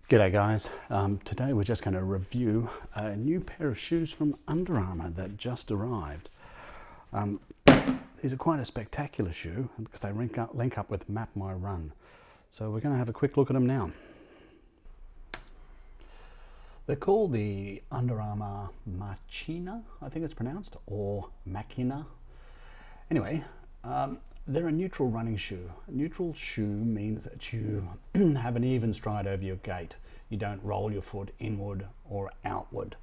G'day guys, today we're just going to review a new pair of shoes from Under Armour that just arrived. These are quite a spectacular shoe because they link up with MayMyRun. So we're going to have a quick look at them now. They're called the Under Armour Machina, I think it's pronounced, or Machina. Anyway, they're a neutral running shoe. A neutral shoe means that you have an even stride over your gait. You don't roll your foot inward or outward.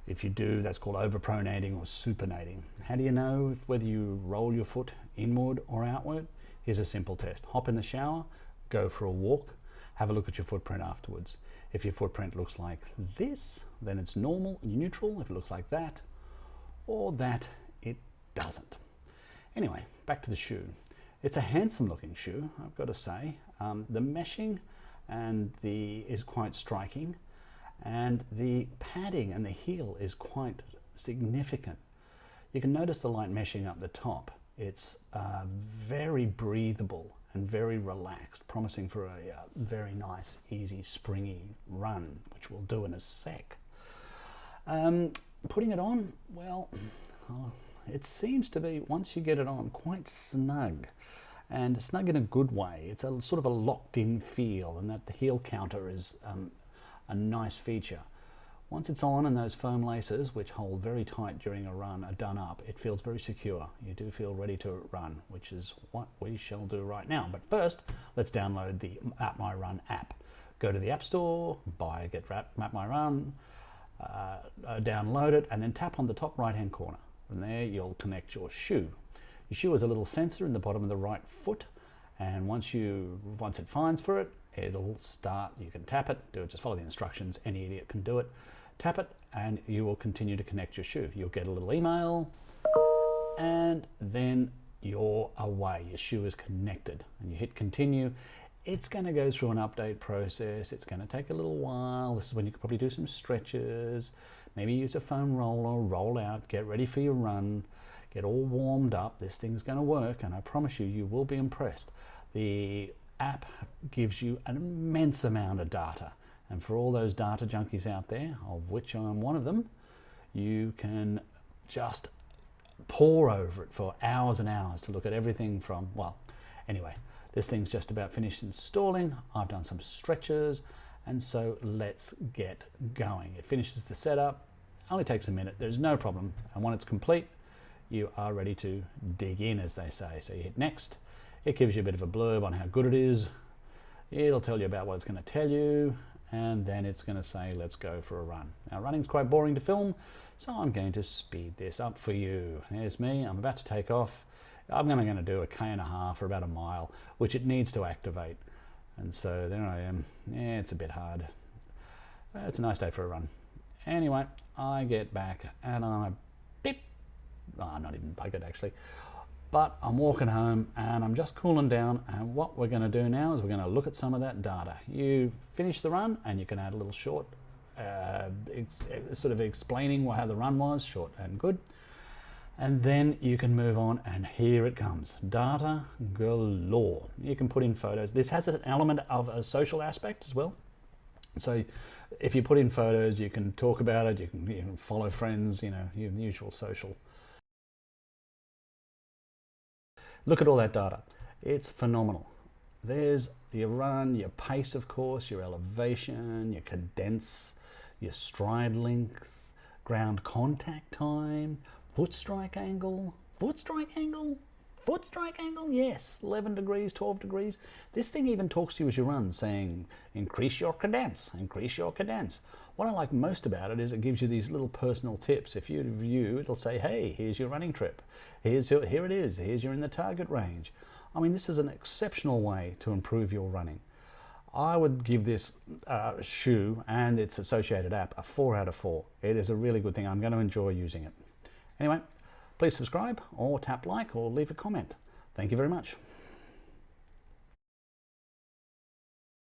If you do, that's called overpronating or supinating. How do you know whether you roll your foot inward or outward? Here's a simple test. Hop in the shower, go for a walk, have a look at your footprint afterwards. If your footprint looks like this, then it's normal, neutral. If it looks like that or that, it doesn't. Anyway, back to the shoe. It's a handsome looking shoe, I've got to say. The meshing is quite striking, and the padding and the heel is quite significant. You can notice the light meshing up the top. It's very breathable and very relaxed, promising for a very nice, easy, springy run, which we'll do in a sec. Putting it on, well, it seems to be, once you get it on, quite snug, and snug in a good way. It's a sort of a locked-in feel, and that the heel counter is a nice feature. Once it's on and those foam laces, which hold very tight during a run, are done up, it feels very secure. You do feel ready to run, which is what we shall do right now. But first, let's download the MayMyRun app. Go to the App Store, get MayMyRun, download it, and then tap on the top right-hand corner. From there, you'll connect your shoe. Your shoe has a little sensor in the bottom of the right foot, and once it finds for it, it'll start. You can tap it, just follow the instructions. Any idiot can do it. Tap it, and you will continue to connect your shoe. You'll get a little email, and then you're away. Your shoe is connected, and you hit continue. It's going to go through an update process. It's going to take a little while. This is when you could probably do some stretches, maybe use a foam roller, roll out, get ready for your run, get all warmed up. This thing's going to work, and I promise you, you will be impressed. The app gives you an immense amount of data, and for all those data junkies out there, of which I'm one of them, you can just pore over it for hours and hours to look at everything from, well, anyway, this thing's just about finished installing. I've done some stretches, and so let's get going. It finishes the setup, only takes a minute, there's no problem, and when it's complete, you are ready to dig in, as they say. So you hit next. It gives you a bit of a blurb on how good it is. It'll tell you about what it's going to tell you, and then it's going to say, let's go for a run. Now, running's quite boring to film, so I'm going to speed this up for you. There's me. I'm about to take off. I'm going to do 1.5 km or about a mile, which it needs to activate. And so there I am. Yeah, it's a bit hard. It's a nice day for a run. Anyway, I get back and I'm a bit, I'm not even buggered actually, but I'm walking home and I'm just cooling down, and what we're going to do now is we're going to look at some of that data. You finish the run and you can add a little short sort of explaining how the run was, short and good, and then you can move on, and here it comes. Data galore. You can put in photos. This has an element of a social aspect as well. So if you put in photos, you can talk about it, you can follow friends, you know, your usual social. Look at all that data. It's phenomenal. There's your run, your pace, of course, your elevation, your cadence, your stride length, ground contact time, foot strike angle, yes, 11 degrees, 12 degrees. This thing even talks to you as you run, saying, increase your cadence, increase your cadence. What I like most about it is it gives you these little personal tips. If you view, it'll say, hey, here's your running trip. Here it is, you're in the target range. I mean, this is an exceptional way to improve your running. I would give this shoe and its associated app a 4 out of 4. It is a really good thing. I'm going to enjoy using it. Anyway, please subscribe or tap like or leave a comment. Thank you very much.